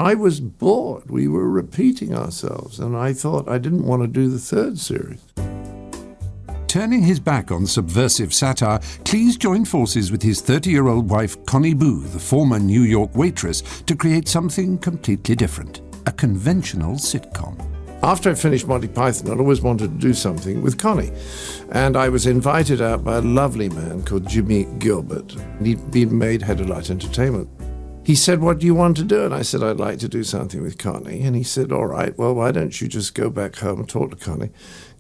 I was bored. We were repeating ourselves, and I thought I didn't want to do the third series. Turning his back on subversive satire, Cleese joined forces with his 30-year-old wife, Connie Boo, the former New York waitress, to create something completely different, a conventional sitcom. After I finished Monty Python, I'd always wanted to do something with Connie. And I was invited out by a lovely man called Jimmy Gilbert. He'd been made head of Light Entertainment. He said, "What do you want to do?" And I said, "I'd like to do something with Connie." And he said, "All right, well, why don't you just go back home and talk to Connie?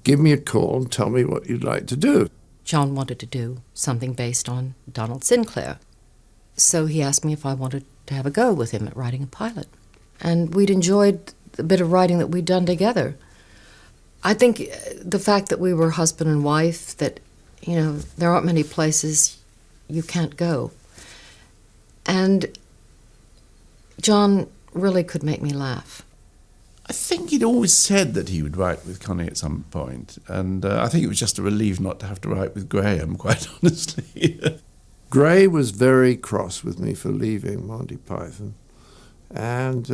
Give me a call and tell me what you'd like to do." John wanted to do something based on Donald Sinclair. So he asked me if I wanted to have a go with him at writing a pilot. And we'd enjoyed the bit of writing that we'd done together. I think the fact that we were husband and wife, that, there aren't many places you can't go. And John really could make me laugh. I think he'd always said that he would write with Connie at some point, and I think it was just a relief not to have to write with Graham, quite honestly. Gray was very cross with me for leaving Monty Python, and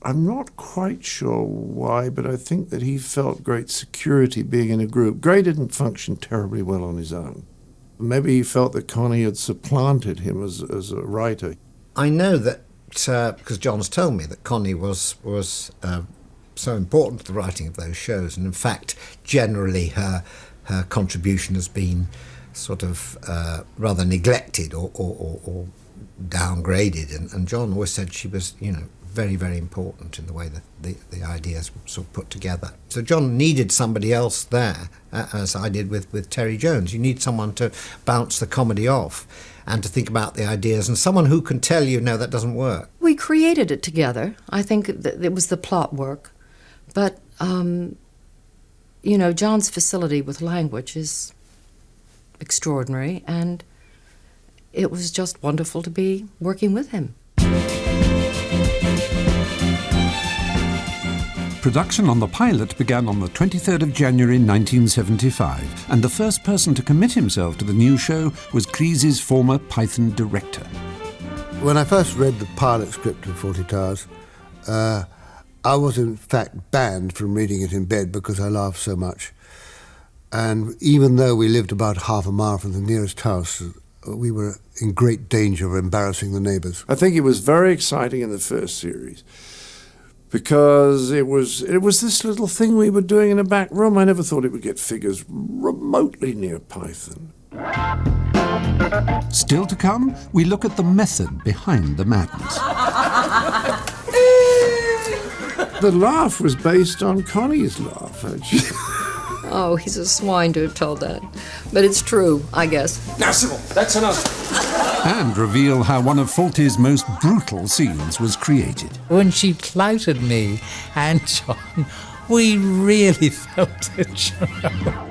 I'm not quite sure why, but I think that he felt great security being in a group. Gray didn't function terribly well on his own. Maybe he felt that Connie had supplanted him as a writer. I know that because John's told me that Connie was so important to the writing of those shows, and in fact, generally her contribution has been sort of rather neglected or downgraded, and John always said she was, very, very important in the way that the ideas were sort of put together. So John needed somebody else there, as I did with Terry Jones. You need someone to bounce the comedy off and to think about the ideas, and someone who can tell you, no, that doesn't work. We created it together. I think that it was the plot work. But, John's facility with language is extraordinary, and it was just wonderful to be working with him. Production on the pilot began on the 23rd of January 1975, and the first person to commit himself to the new show was Cleese's former Python director. When I first read the pilot script of Fawlty Towers, I was in fact banned from reading it in bed because I laughed so much. And even though we lived about half a mile from the nearest house, we were in great danger of embarrassing the neighbours. I think it was very exciting in the first series, because it was this little thing we were doing in a back room. I never thought it would get figures remotely near Python. Still to come, we look at the method behind the madness. The laugh was based on Connie's laugh, actually. Oh, he's a swine to have told that. But it's true, I guess. Now, Sybil, that's enough. And reveal how one of Fawlty's most brutal scenes was created. When she clouted me and John, we really felt it, John.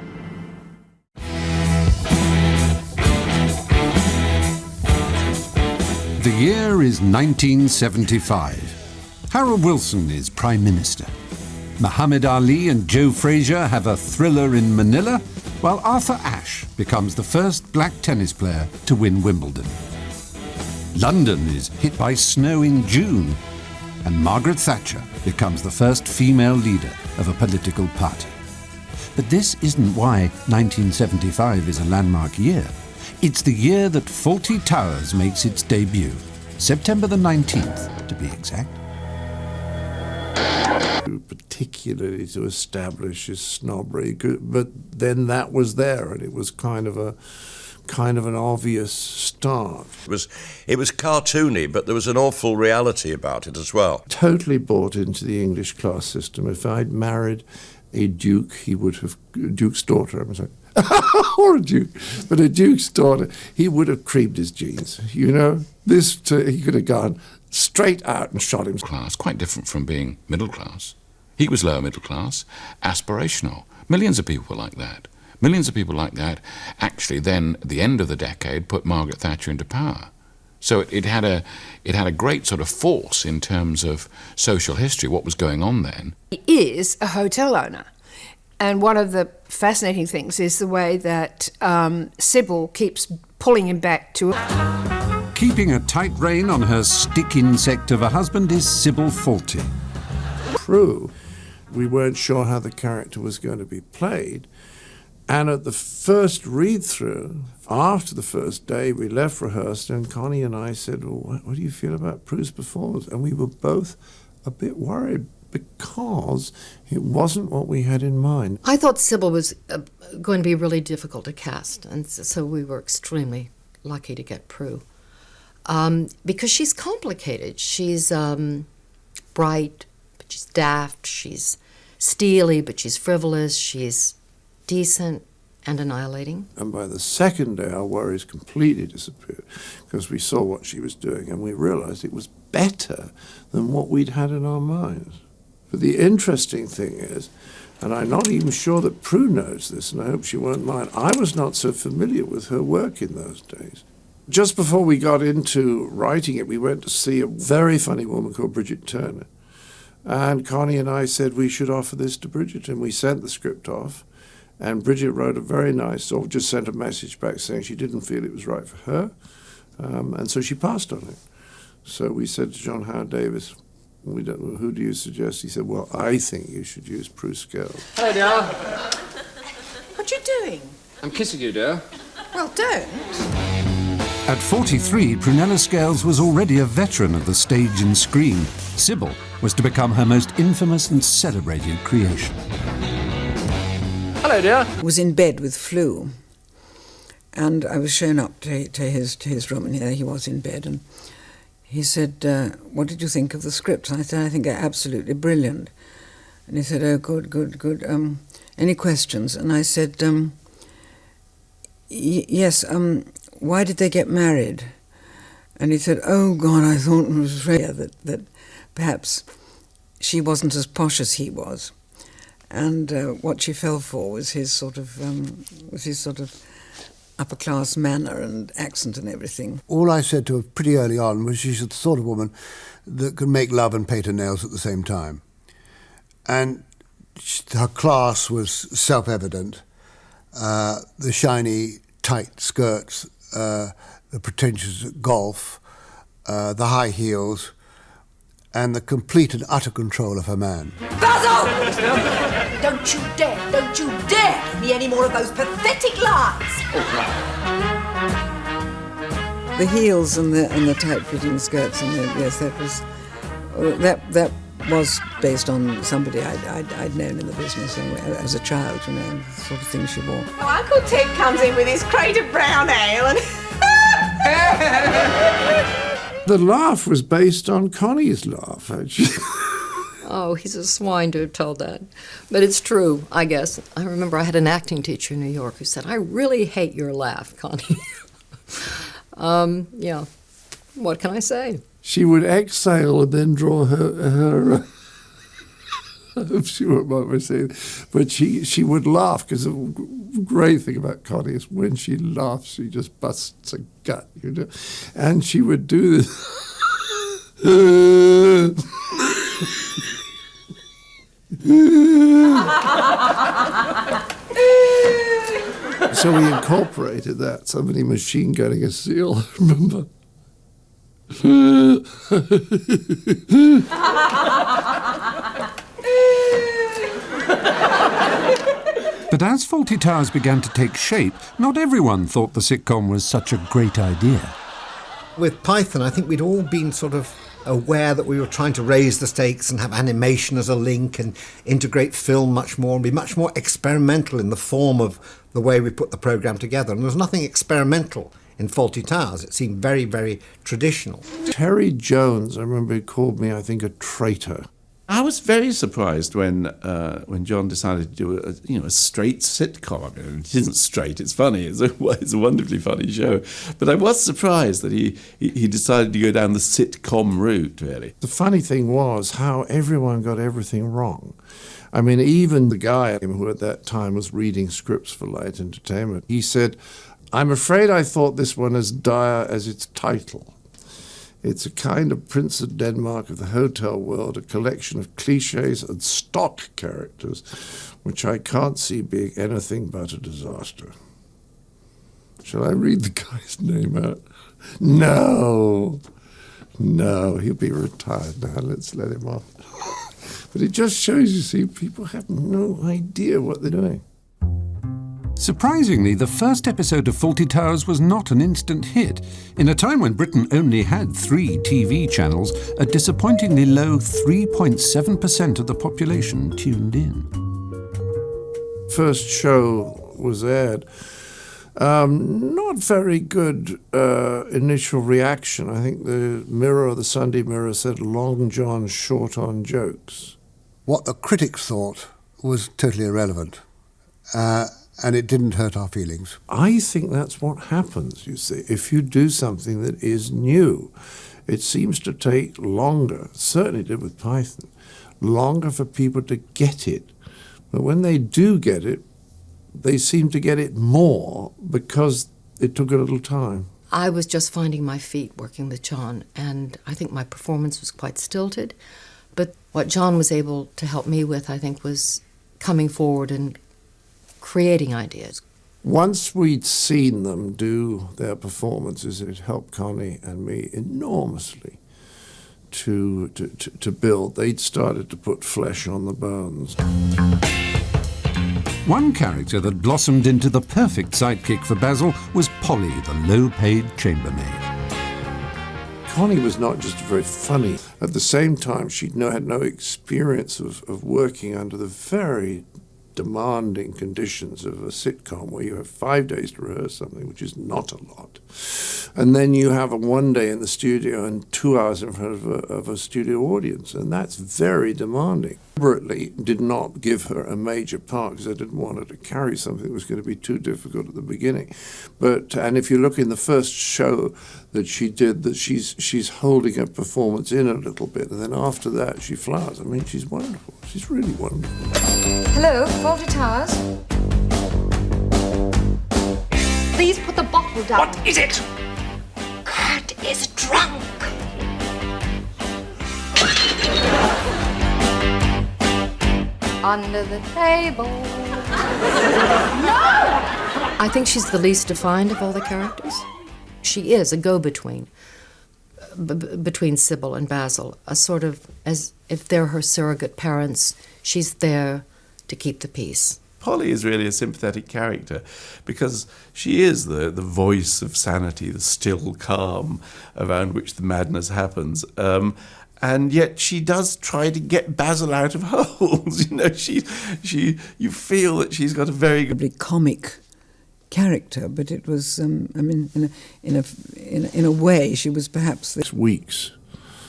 The year is 1975. Harold Wilson is Prime Minister. Muhammad Ali and Joe Frazier have a thriller in Manila, while Arthur Ashe becomes the first black tennis player to win Wimbledon. London is hit by snow in June, and Margaret Thatcher becomes the first female leader of a political party. But this isn't why 1975 is a landmark year. It's the year that Fawlty Towers makes its debut, September the 19th, to be exact. Particularly to establish his snobbery, but then that was there, and it was kind of an obvious start. It was cartoony, but there was an awful reality about it as well. Totally bought into the English class system. If I'd married a duke, duke's daughter, I'm sorry, or a duke, but a duke's daughter, he would have creamed his jeans. He could have gone straight out and shot him. Class, quite different from being middle class. He was lower middle class, aspirational. Millions of people were like that. Millions of people like that actually then, at the end of the decade, put Margaret Thatcher into power. So it had a great sort of force in terms of social history, what was going on then. He is a hotel owner. And one of the fascinating things is the way that Sybil keeps pulling him back to it. keeping a tight rein on her stick insect of a husband is Sybil Fawlty. Prue, we weren't sure how the character was going to be played. And at the first read-through, after the first day, we left rehearsal, and Connie and I said, well, what do you feel about Prue's performance? And we were both a bit worried because it wasn't what we had in mind. I thought Sybil was going to be really difficult to cast, and so we were extremely lucky to get Prue. Because she's complicated. She's bright, but she's daft. She's steely, but she's frivolous. She's decent and annihilating. And by the second day, our worries completely disappeared because we saw what she was doing and we realized it was better than what we'd had in our minds. But the interesting thing is, and I'm not even sure that Prue knows this, and I hope she won't mind, I was not so familiar with her work in those days. Just before we got into writing it, we went to see a very funny woman called Bridget Turner. And Connie and I said we should offer this to Bridget, and we sent the script off. And Bridget wrote a very nice, or just sent a message back saying she didn't feel it was right for her. And so she passed on it. So we said to John Howard Davis, we don't know, who do you suggest? He said, well, I think you should use Prue Scales. Hello, dear. What you doing? I'm kissing you, dear. Well, don't. At 43, Prunella Scales was already a veteran of the stage and screen. Sybil was to become her most infamous and celebrated creation. Hello, dear. Was in bed with flu, and I was shown up to his room, and there he was in bed, and he said, what did you think of the script? And I said, I think it's absolutely brilliant. And he said, oh, good. Any questions? And I said, yes, why did they get married? And he said, oh, God, I thought it was rare that perhaps she wasn't as posh as he was. And what she fell for was his sort of upper-class manner and accent and everything. All I said to her pretty early on was she's the sort of woman that could make love and paint her nails at the same time. And her class was self-evident. The shiny, tight skirts, the pretentious golf, the high heels, and the complete and utter control of her man. Basil! Don't you dare give me any more of those pathetic lies! The heels and the tight-fitting skirts, and that was based on somebody I'd known in the business as a child, you know, the sort of things she wore. Well, Uncle Ted comes in with his crate of brown ale and... The laugh was based on Connie's laugh, actually. Oh, he's a swine to have told that. But it's true, I guess. I remember I had an acting teacher in New York who said, I really hate your laugh, Connie. Yeah, what can I say? She would exhale and then draw her I hope she won't mind me saying, but she would laugh, because the great thing about Connie is when she laughs, she just busts a gut, you know. And she would do this. So we incorporated that. Somebody machine gunning a seal, remember? But as Fawlty Towers began to take shape, not everyone thought the sitcom was such a great idea. With Python, I think we'd all been sort of aware that we were trying to raise the stakes and have animation as a link and integrate film much more and be much more experimental in the form of the way we put the programme together. And there was nothing experimental in Fawlty Towers. It seemed very, very traditional. Terry Jones, I remember he called me, I think, a traitor. I was very surprised when John decided to do a straight sitcom. I mean, it isn't straight; it's funny. It's a wonderfully funny show. But I was surprised that he decided to go down the sitcom route. Really, the funny thing was how everyone got everything wrong. I mean, even the guy who at that time was reading scripts for Light Entertainment, he said, "I'm afraid I thought this one as dire as its title. It's a kind of Prince of Denmark of the hotel world, a collection of cliches and stock characters, which I can't see being anything but a disaster." Shall I read the guy's name out? No, he'll be retired now. Let's let him off. But it just shows, you see, people have no idea what they're doing. Surprisingly, the first episode of Fawlty Towers was not an instant hit. In a time when Britain only had 3 TV channels, a disappointingly low 3.7% of the population tuned in. First show was aired. Not very good initial reaction. I think the Mirror, the Sunday Mirror, said Long John short on jokes. What the critics thought was totally irrelevant. And it didn't hurt our feelings. I think that's what happens, you see. If you do something that is new, it seems to take longer, certainly did with Python, longer for people to get it. But when they do get it, they seem to get it more because it took a little time. I was just finding my feet working with John, and I think my performance was quite stilted. But what John was able to help me with, I think, was coming forward and creating ideas. Once we'd seen them do their performances, it helped Connie and me enormously to build. They'd started to put flesh on the bones. One character that blossomed into the perfect sidekick for Basil was Polly, the low-paid chambermaid. Connie was not just very funny. At the same time, she had no experience of working under the very demanding conditions of a sitcom where you have 5 days to rehearse something, which is not a lot. And then you have a 1 day in the studio and 2 hours in front of a studio audience, and that's very demanding. Deliberately did not give her a major part because I didn't want her to carry something that was going to be too difficult at the beginning. And if you look in the first show that she did, that she's holding her performance in a little bit, and then after that she flowers. I mean, she's wonderful. She's really wonderful. Hello, Fawlty Towers. Please put the bottle down. What is it? Kurt is drunk. Under the table. No! I think she's the least defined of all the characters. She is a go-between between Sybil and Basil, a sort of, as if they're her surrogate parents, she's there to keep the peace. Polly is really a sympathetic character because she is the voice of sanity, the still calm around which the madness happens. And yet she does try to get Basil out of holes. You know, you feel that she's got a very good comic character, but it was, I mean, in a way, she was perhaps weeks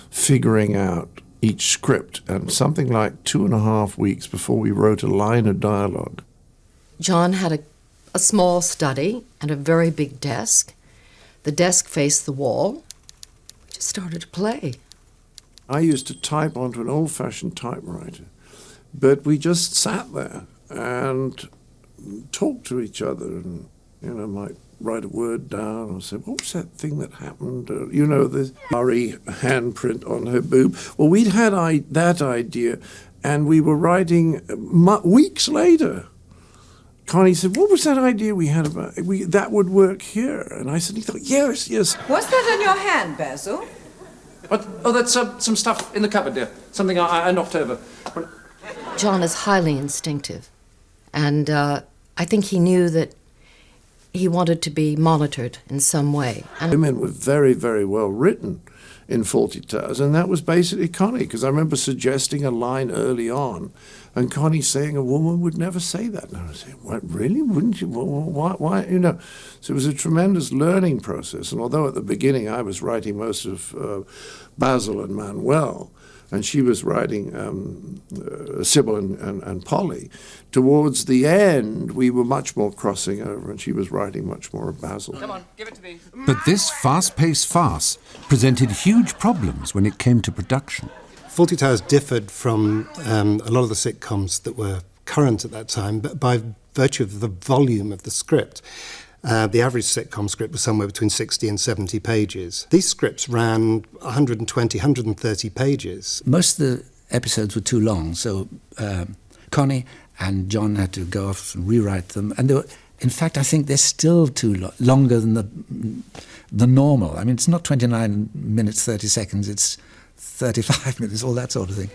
figuring out each script, and something like 2.5 weeks before we wrote a line of dialogue. John had a small study and a very big desk. The desk faced the wall. We just started to play. I used to type onto an old-fashioned typewriter, but we just sat there and talked to each other, and might write a word down or say, what was that thing that happened? The Murray handprint on her boob. Well, we'd had that idea, and we were writing weeks later. Connie said, what was that idea we had about that would work here? And I said, he thought, yes. What's that on your hand, Basil? What? Oh, that's some stuff in the cupboard there. Something I knocked over. John is highly instinctive, and I think he knew that he wanted to be monitored in some way. And women were very, very well written in Fawlty Towers, and that was basically Connie, because I remember suggesting a line early on, and Connie saying a woman would never say that. And I was saying, what, really? Wouldn't you? Why? So it was a tremendous learning process, and although at the beginning I was writing most of Basil and Manuel, and she was writing Sybil and Polly, towards the end, we were much more crossing over, and she was writing much more of Basil. Come on, give it to me. But this fast-paced farce presented huge problems when it came to production. Fawlty Towers differed from a lot of the sitcoms that were current at that time, but by virtue of the volume of the script. The average sitcom script was somewhere between 60 and 70 pages. These scripts ran 120, 130 pages. Most of the episodes were too long, so Connie and John had to go off and rewrite them. And In fact, I think they're still too longer than the normal. I mean, it's not 29 minutes, 30 seconds, it's 35 minutes, all that sort of thing.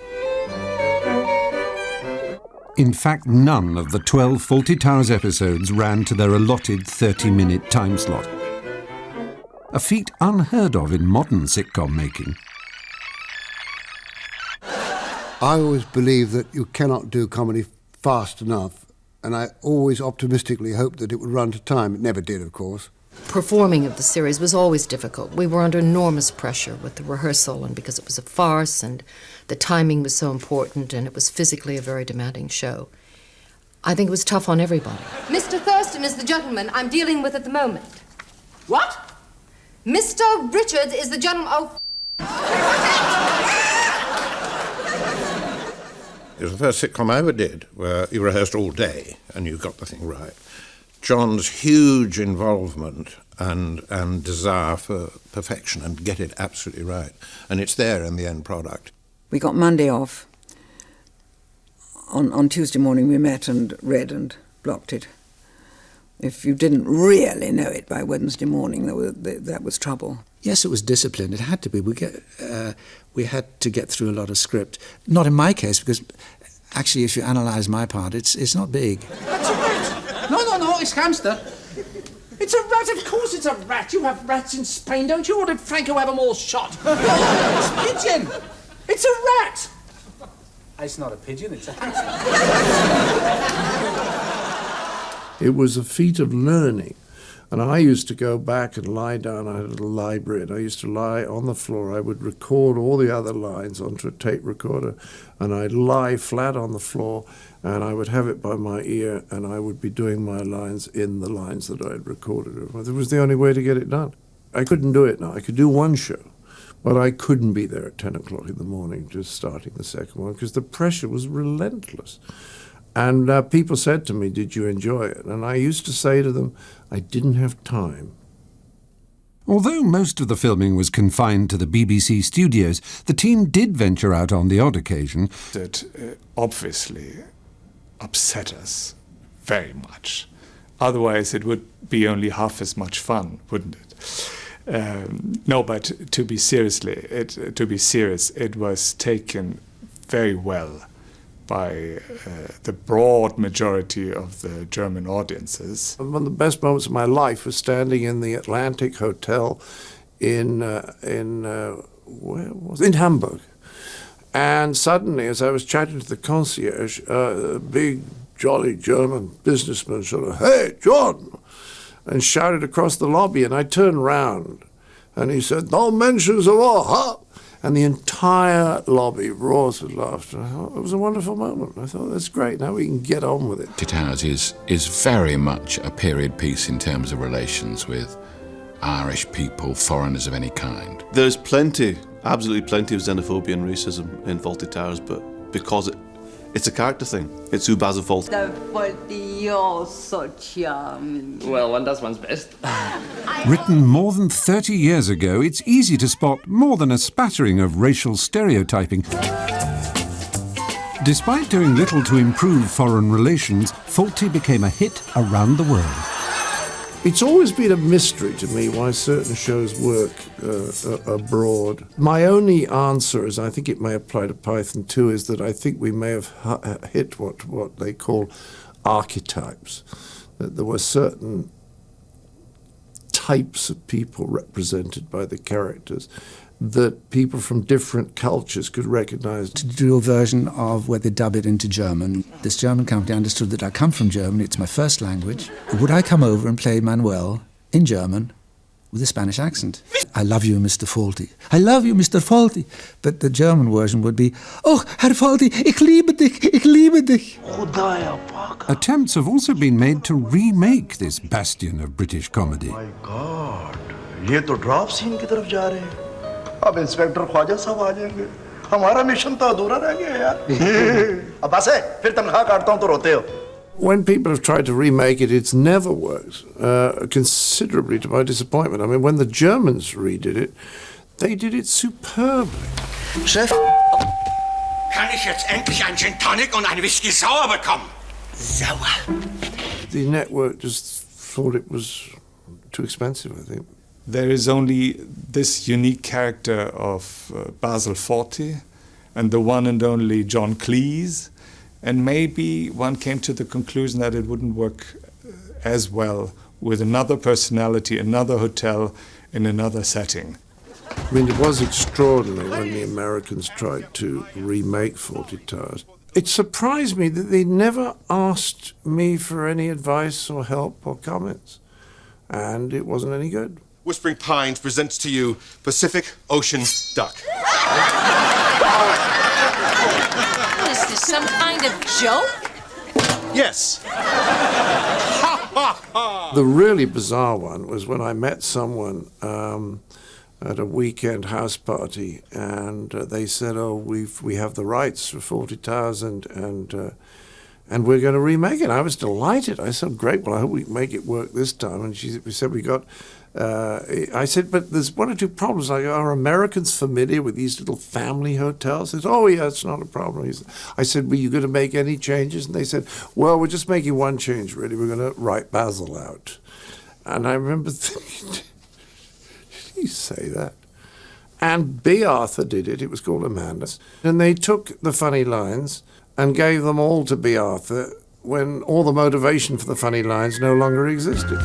In fact, none of the 12 Fawlty Towers episodes ran to their allotted 30-minute time slot. A feat unheard of in modern sitcom making. I always believe that you cannot do comedy fast enough, and I always optimistically hoped that it would run to time. It never did, of course. Performing of the series was always difficult. We were under enormous pressure with the rehearsal, and because it was a farce and the timing was so important and it was physically a very demanding show. I think it was tough on everybody. Mr. Thurston is the gentleman I'm dealing with at the moment. What? Mr. Richards is the gentleman... Oh... It was the first sitcom I ever did, where you rehearsed all day and you got the thing right. John's huge involvement and desire for perfection and get it absolutely right. And it's there in the end product. We got Monday off. On Tuesday morning we met and read and blocked it. If you didn't really know it by Wednesday morning, that was trouble. Yes, it was discipline. It had to be. We had to get through a lot of script. Not in my case, because actually, if you analyse my part, it's not big. That's a rat. No, it's hamster. It's a rat, of course it's a rat. You have rats in Spain, don't you? Or did Franco have them all shot? It's pigeon. It's a rat. It's not a pigeon, it's a hamster. It was a feat of learning. And I used to go back and lie down. I had a little library, and I used to lie on the floor. I would record all the other lines onto a tape recorder, and I'd lie flat on the floor, and I would have it by my ear, and I would be doing my lines in the lines that I had recorded. It was the only way to get it done. I couldn't do it now. I could do one show, but I couldn't be there at 10 o'clock in the morning just starting the second one, because the pressure was relentless. And people said to me, "Did you enjoy it?" And I used to say to them, I didn't have time. Although most of the filming was confined to the BBC studios, the team did venture out on the odd occasion. That obviously upset us very much. Otherwise it would be only half as much fun, wouldn't it? No, but to be serious, it was taken very well by the broad majority of the German audiences. One of the best moments of my life was standing in the Atlantic Hotel in Hamburg. And suddenly, as I was chatting to the concierge, a big, jolly German businessman sort of, "Hey, John!" and shouted across the lobby. And I turned round, and he said, "No mentions of war, huh?" And the entire lobby roars with laughter. I thought it was a wonderful moment. I thought, that's great, now we can get on with it. Fawlty Towers is very much a period piece in terms of relations with Irish people, foreigners of any kind. There's plenty, absolutely plenty of xenophobia and racism in Fawlty Towers, but because it's a character thing. It's who Basil Fawlty. You're so charming. Well, one does one's best. Written more than 30 years ago, it's easy to spot more than a spattering of racial stereotyping. Despite doing little to improve foreign relations, Fawlty became a hit around the world. It's always been a mystery to me why certain shows work abroad. My only answer is, I think it may apply to Python too, is that I think we may have hit what they call archetypes. That there were certain types of people represented by the characters that people from different cultures could recognize. To do a version of where they dub it into German, this German company understood that I come from Germany, it's my first language. Would I come over and play Manuel in German with a Spanish accent? I love you, Mr. Fawlty. I love you, Mr. Fawlty. But the German version would be, "Oh, Herr Fawlty, ich liebe dich, ich liebe dich." Attempts have also been made to remake this bastion of British comedy. My God, ये तो drop scene की तरफ जा रहे हैं. अब inspector Khwaja Sahab आ जाएंगे. हमारा मिशन तो अधूरा रह गया यार. अब बस है, फिर तनख्वाह काटता हूँ तो रोते हो. When people have tried to remake it, it's never worked, considerably to my disappointment. I mean, when the Germans redid it, they did it superbly. Chef? Kann ich jetzt endlich einen Gin Tonic und einen Whisky Sauer bekommen? Sauer? the network just thought it was too expensive, I think. There is only this unique character of Basil Fawlty and the one and only John Cleese, and maybe one came to the conclusion that it wouldn't work as well with another personality, another hotel, in another setting. I mean, it was extraordinary when the Americans tried to remake Fawlty Towers. It surprised me that they never asked me for any advice or help or comments, and it wasn't any good. Whispering Pines presents to you Pacific Ocean Duck. Is this some kind of joke? Yes. The really bizarre one was when I met someone at a weekend house party, and they said, "Oh, we have the rights for Fawlty Towers, and we're going to remake it." I was delighted. I said, "Great! Well, I hope we make it work this time." And we said, "We got." I said, "But there's one or two problems. Like, are Americans familiar with these little family hotels?" They said, "Oh, yeah, it's not a problem." I said, "Were you going to make any changes?" And they said, "Well, we're just making one change, really. We're going to write Basil out." And I remember thinking, did he say that? And B. Arthur did it. It was called Amanda's. And they took the funny lines and gave them all to B. Arthur when all the motivation for the funny lines no longer existed.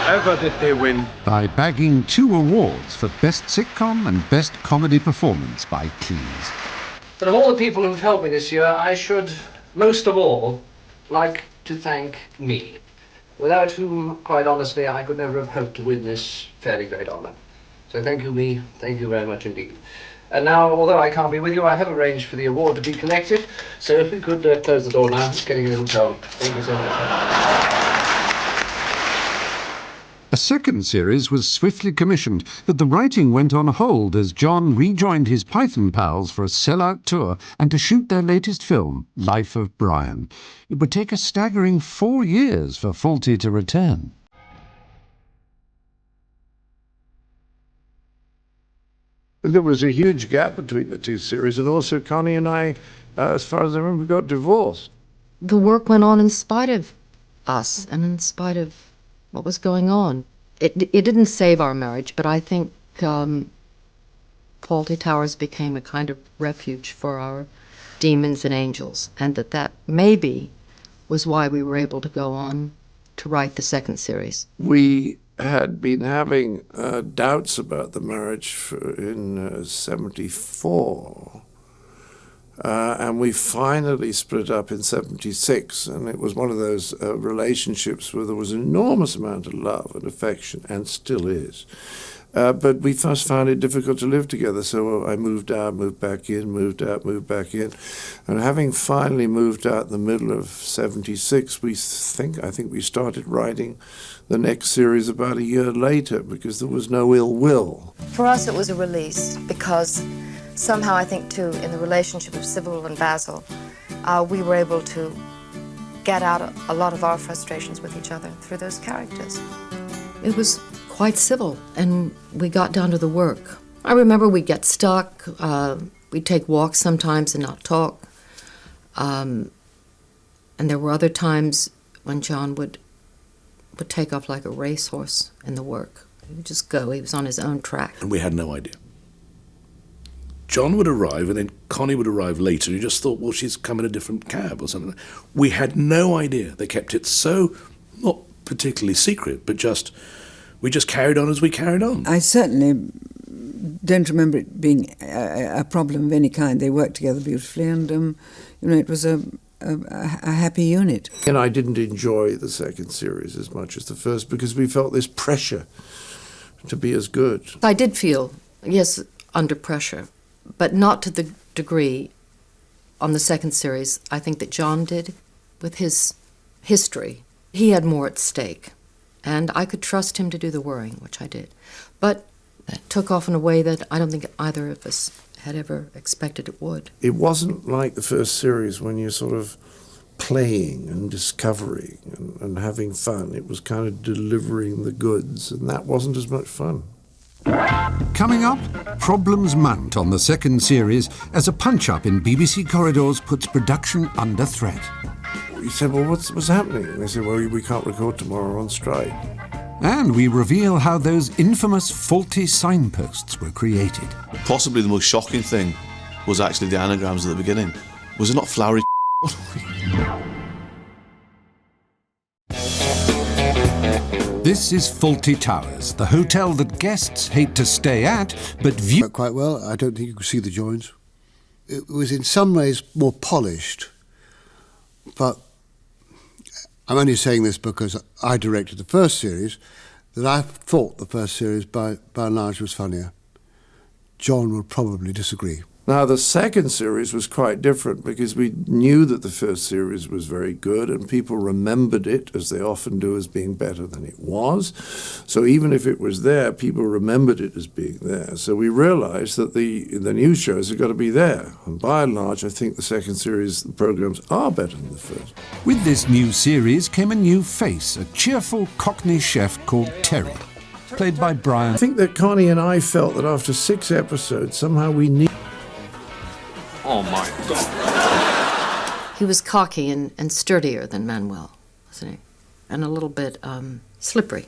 Ever did they win? By bagging 2 awards for Best Sitcom and Best Comedy Performance by Cleese. But of all the people who've helped me this year, I should, most of all, like to thank me, without whom, quite honestly, I could never have hoped to win this fairly great honour. So thank you, me. Thank you very much indeed. And now, although I can't be with you, I have arranged for the award to be collected. So if we could close the door now, it's getting a little cold. Thank you so much. A second series was swiftly commissioned, but the writing went on hold as John rejoined his Python pals for a sellout tour and to shoot their latest film, Life of Brian. It would take a staggering 4 years for Fawlty to return. There was a huge gap between the two series, and also Connie and I, as far as I remember, got divorced. The work went on in spite of us and in spite of what was going on. It didn't save our marriage, but I think Fawlty Towers became a kind of refuge for our demons and angels, and that maybe was why we were able to go on to write the second series. We had been having doubts about the marriage in 74. And we finally split up in 76, and it was one of those relationships where there was an enormous amount of love and affection, and still is. But we first found it difficult to live together, so I moved out, moved back in, moved out, moved back in. And having finally moved out in the middle of 76, I think we started writing the next series about a year later, because there was no ill will. For us, it was a release, because somehow, I think, too, in the relationship of Sybil and Basil, we were able to get out a lot of our frustrations with each other through those characters. It was quite civil, and we got down to the work. I remember we'd get stuck, we'd take walks sometimes and not talk. And there were other times when John would take off like a racehorse in the work. He would just go, he was on his own track. And we had no idea. John would arrive, and then Connie would arrive later, and you just thought, well, she's come in a different cab or something. We had no idea. They kept it so, not particularly secret, but we just carried on as we carried on. I certainly don't remember it being a problem of any kind. They worked together beautifully, and it was a happy unit. And I didn't enjoy the second series as much as the first, because we felt this pressure to be as good. I did feel, yes, under pressure, but not to the degree on the second series I think that John did with his history. He had more at stake, and I could trust him to do the worrying, which I did. But it took off in a way that I don't think either of us had ever expected it would. It wasn't like the first series when you're sort of playing and discovering and having fun. It was kind of delivering the goods, and that wasn't as much fun. Coming up, problems mount on the second series as a punch-up in BBC corridors puts production under threat. he said, well, what's happening? And they said, well, we can't record tomorrow on strike. And we reveal how those infamous faulty signposts were created. Possibly the most shocking thing was actually the anagrams at the beginning. Was it not flowery? This is Fawlty Towers, the hotel that guests hate to stay at, but view... Quite well. I don't think you could see the joins. It was in some ways more polished, but I'm only saying this because I directed the first series, that I thought the first series by and large was funnier. John would probably disagree. Now, the second series was quite different because we knew that the first series was very good and people remembered it, as they often do, as being better than it was. So even if it was there, people remembered it as being there. So we realized that the new shows have got to be there. And by and large, I think the second series programs are better than the first. With this new series came a new face, a cheerful Cockney chef called Terry, played by Brian. I think that Connie and I felt that after 6 episodes, somehow we need... Oh, my God. He was cocky and sturdier than Manuel, wasn't he? And a little bit slippery.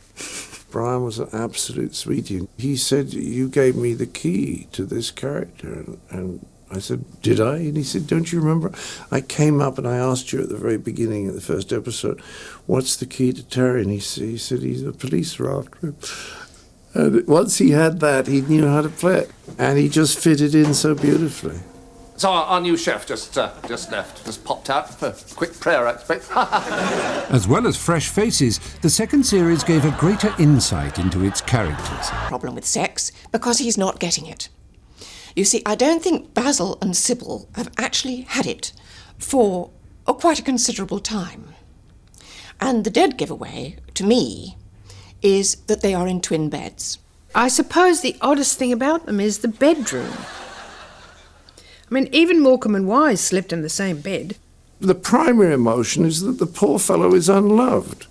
Brian was an absolute sweetie. He said, you gave me the key to this character. And I said, did I? And he said, don't you remember? I came up and I asked you at the very beginning of the first episode, what's the key to Terry? And he said, he's a police after him. And once he had that, he knew how to play it. And he just fitted in so beautifully. So our new chef just left, just popped out for a quick prayer, I expect. As well as fresh faces, the second series gave a greater insight into its characters. Problem with sex, because he's not getting it. You see, I don't think Basil and Sybil have actually had it for quite a considerable time. And the dead giveaway, to me, is that they are in twin beds. I suppose the oddest thing about them is the bedroom. I mean, even Morecambe and Wise slept in the same bed. The primary emotion is that the poor fellow is unloved.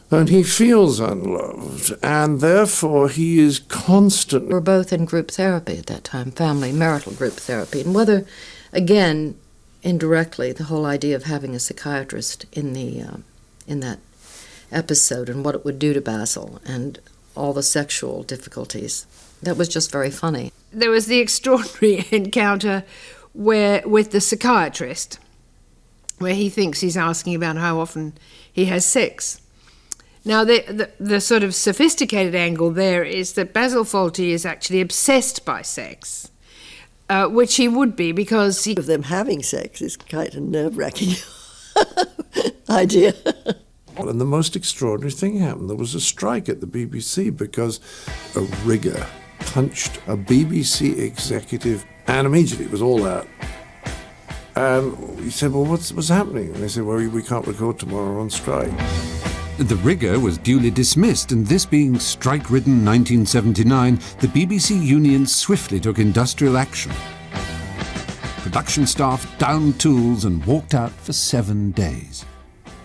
And he feels unloved, and therefore he is constantly... We were both in group therapy at that time, family, marital group therapy. And whether, again, indirectly, the whole idea of having a psychiatrist in that episode and what it would do to Basil and all the sexual difficulties, that was just very funny. There was the extraordinary encounter with the psychiatrist, where he thinks he's asking about how often he has sex. Now, the sort of sophisticated angle there is that Basil Fawlty is actually obsessed by sex, which he would be because of them having sex is quite a nerve-wracking idea. And the most extraordinary thing happened. There was a strike at the BBC because a rigger punched a BBC executive, and immediately it was all out. And he said, well, what's happening? And they said, well, we can't record tomorrow on strike. The rigger was duly dismissed, and this being strike-ridden 1979, the BBC union swiftly took industrial action. Production staff downed tools and walked out for 7 days.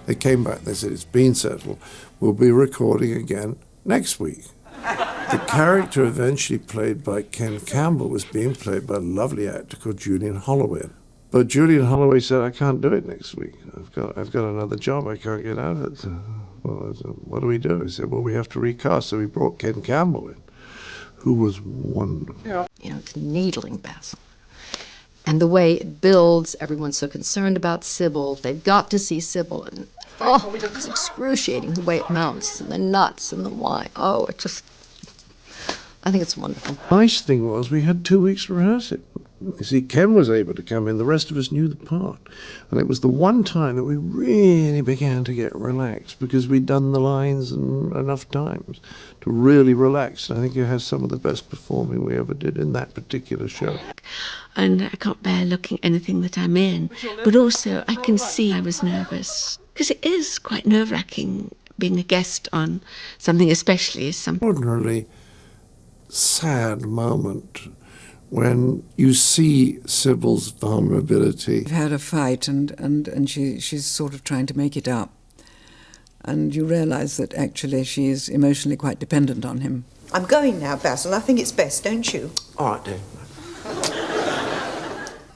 They came back, they said, it's been settled. We'll be recording again next week. The character eventually played by Ken Campbell was being played by a lovely actor called Julian Holloway. But Julian Holloway said, I can't do it next week. I've got another job, I can't get out of it. Well, I said, what do we do? He said, well, we have to recast. So we brought Ken Campbell in, who was wonderful. Yeah. You know, it's needling Basil. And the way it builds, everyone's so concerned about Sybil. They've got to see Sybil. And, oh, it's excruciating the way it mounts, and the nuts and the wine. Oh, it just... I think it's wonderful. Nice thing was we had 2 weeks to rehearse it. You see, Ken was able to come in. The rest of us knew the part. And it was the one time that we really began to get relaxed because we'd done the lines enough times to really relax. And I think it has some of the best performing we ever did in that particular show. And I can't bear looking at anything that I'm in. But also I can see I was nervous because it is quite nerve-wracking being a guest on something, especially something... Ordinarily sad moment when you see Sybil's vulnerability. We've had a fight and she's sort of trying to make it up. And you realise that actually she is emotionally quite dependent on him. I'm going now, Basil. I think it's best, don't you? All right, dear.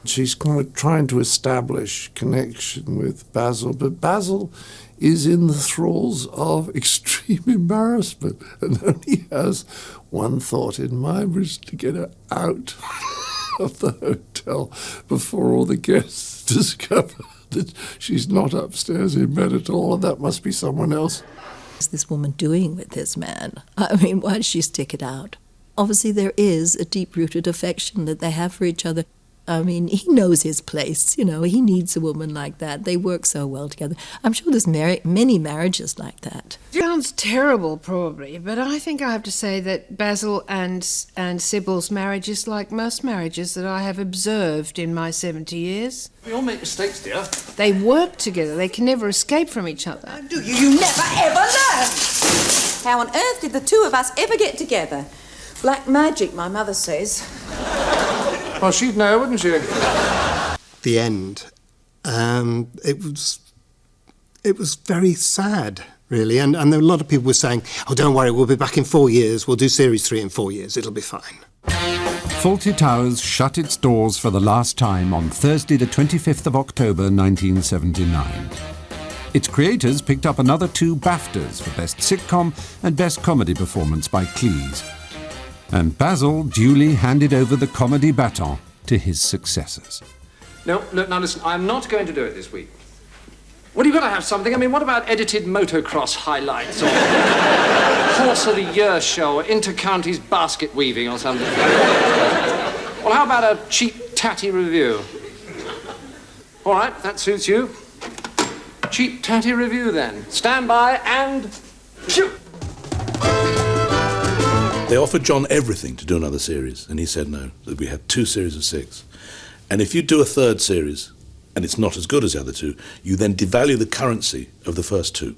She's kind of trying to establish connection with Basil, but Basil is in the thralls of extreme embarrassment and only has one thought in mind, which is to get her out of the hotel before all the guests discover that she's not upstairs in bed at all, and that must be someone else. What's this woman doing with this man? I mean, why does she stick it out? Obviously, there is a deep-rooted affection that they have for each other. I mean, he knows his place, you know, he needs a woman like that. They work so well together. I'm sure there's many marriages like that. Sounds terrible, probably, but I think I have to say that Basil and Sybil's marriage is like most marriages that I have observed in my 70 years. We all make mistakes, dear. They work together. They can never escape from each other. Do you? You never ever learn. How on earth did the two of us ever get together? Black magic, my mother says. Well, she'd know, wouldn't she? The end. It was very sad, really. And there were a lot of people were saying, oh, don't worry, we'll be back in 4 years. We'll do Series 3 in 4 years. It'll be fine. Fawlty Towers shut its doors for the last time on Thursday, the 25th of October, 1979. Its creators picked up another 2 BAFTAs for Best Sitcom and Best Comedy Performance by Cleese. And Basil duly handed over the comedy baton to his successors. No, look, now listen, I'm not going to do it this week. Well, you've got to have something. I mean, what about edited motocross highlights or Horse of the Year show or inter-counties basket weaving or something? Well, how about a cheap tatty review? All right, that suits you. Cheap tatty review, then. Stand by and shoot! They offered John everything to do another series, and he said no, that we had 2 series of 6. And if you do a 3rd series, and it's not as good as the other 2, you then devalue the currency of the first 2.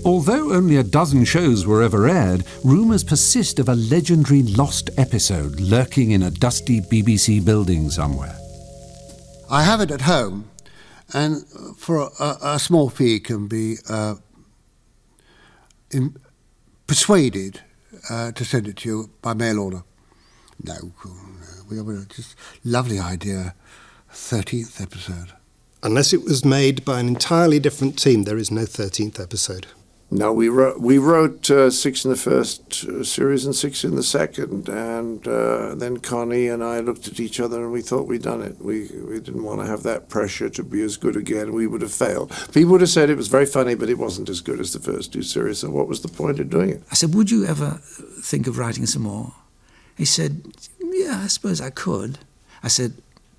Although only a dozen shows were ever aired, rumours persist of a legendary lost episode lurking in a dusty BBC building somewhere. I have it at home, and for a small fee can be persuaded to send it to you by mail order. No, we have a just lovely idea. 13th episode. Unless it was made by an entirely different team, there is no 13th episode. No, we wrote 6 in the first series and 6 in the second, and then Connie and I looked at each other and we thought we'd done it. We didn't want to have that pressure to be as good again. We would have failed. People would have said it was very funny, but it wasn't as good as the first 2 series, so what was the point of doing it? I said, would you ever think of writing some more? He said, yeah, I suppose I could. I said,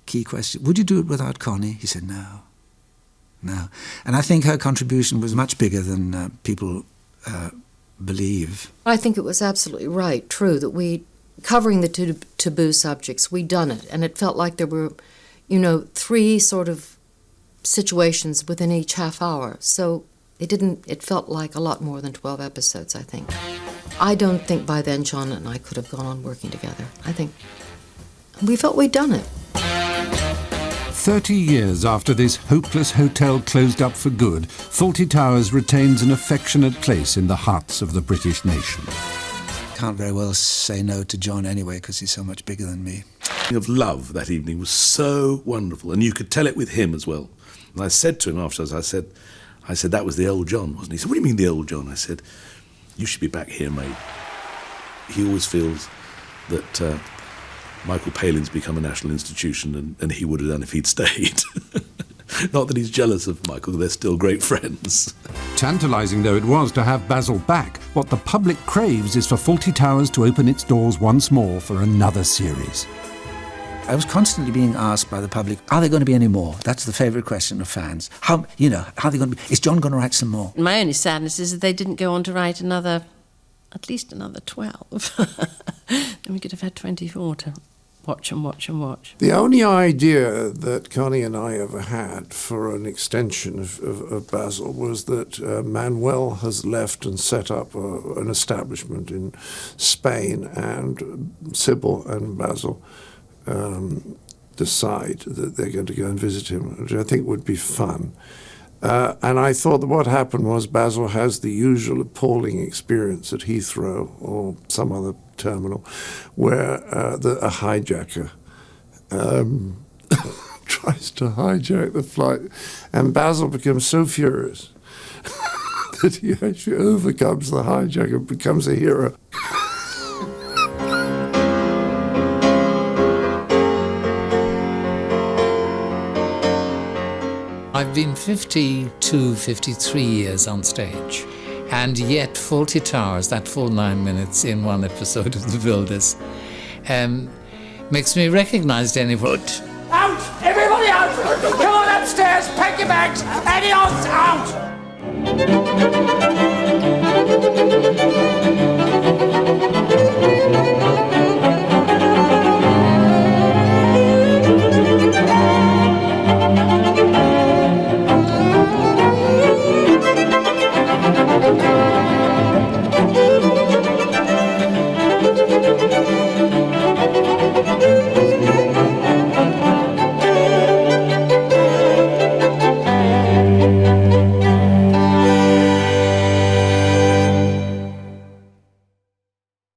key question, would you do it without Connie? He said, no. And I think her contribution was much bigger than people believe. I think it was absolutely right, true, that covering the 2 taboo subjects, we'd done it, and it felt like there were, 3 sort of situations within each half hour, so it felt like a lot more than 12 episodes, I think. I don't think by then John and I could have gone on working together. I think we felt we'd done it. 30 years after this hopeless hotel closed up for good, Fawlty Towers retains an affectionate place in the hearts of the British nation. Can't very well say no to John anyway, because he's so much bigger than me. Of love that evening was so wonderful, and you could tell it with him as well. And I said to him afterwards, I said, that was the old John, wasn't he? He said, what do you mean the old John? I said, you should be back here, mate. He always feels that Michael Palin's become a national institution, and he would have done if he'd stayed. Not that he's jealous of Michael, they're still great friends. Tantalising though it was to have Basil back, what the public craves is for Fawlty Towers to open its doors once more for another series. I was constantly being asked by the public, are there going to be any more? That's the favourite question of fans. How are they going to be? Is John going to write some more? My only sadness is that they didn't go on to write at least another 12. Then we could have had 24 to watch and watch and watch. The only idea that Connie and I ever had for an extension of Basil was that Manuel has left and set up an establishment in Spain, and Sybil and Basil decide that they're going to go and visit him, which I think would be fun. And I thought that what happened was Basil has the usual appalling experience at Heathrow or some other terminal where a hijacker tries to hijack the flight, and Basil becomes so furious that he actually overcomes the hijacker and becomes a hero. I've been 52, 53 years on stage, and yet Fawlty Towers, that full 9 minutes in one episode of The Builders, makes me recognise Danny Wood. Out! Everybody out! Come on upstairs, pack your bags, adios, out!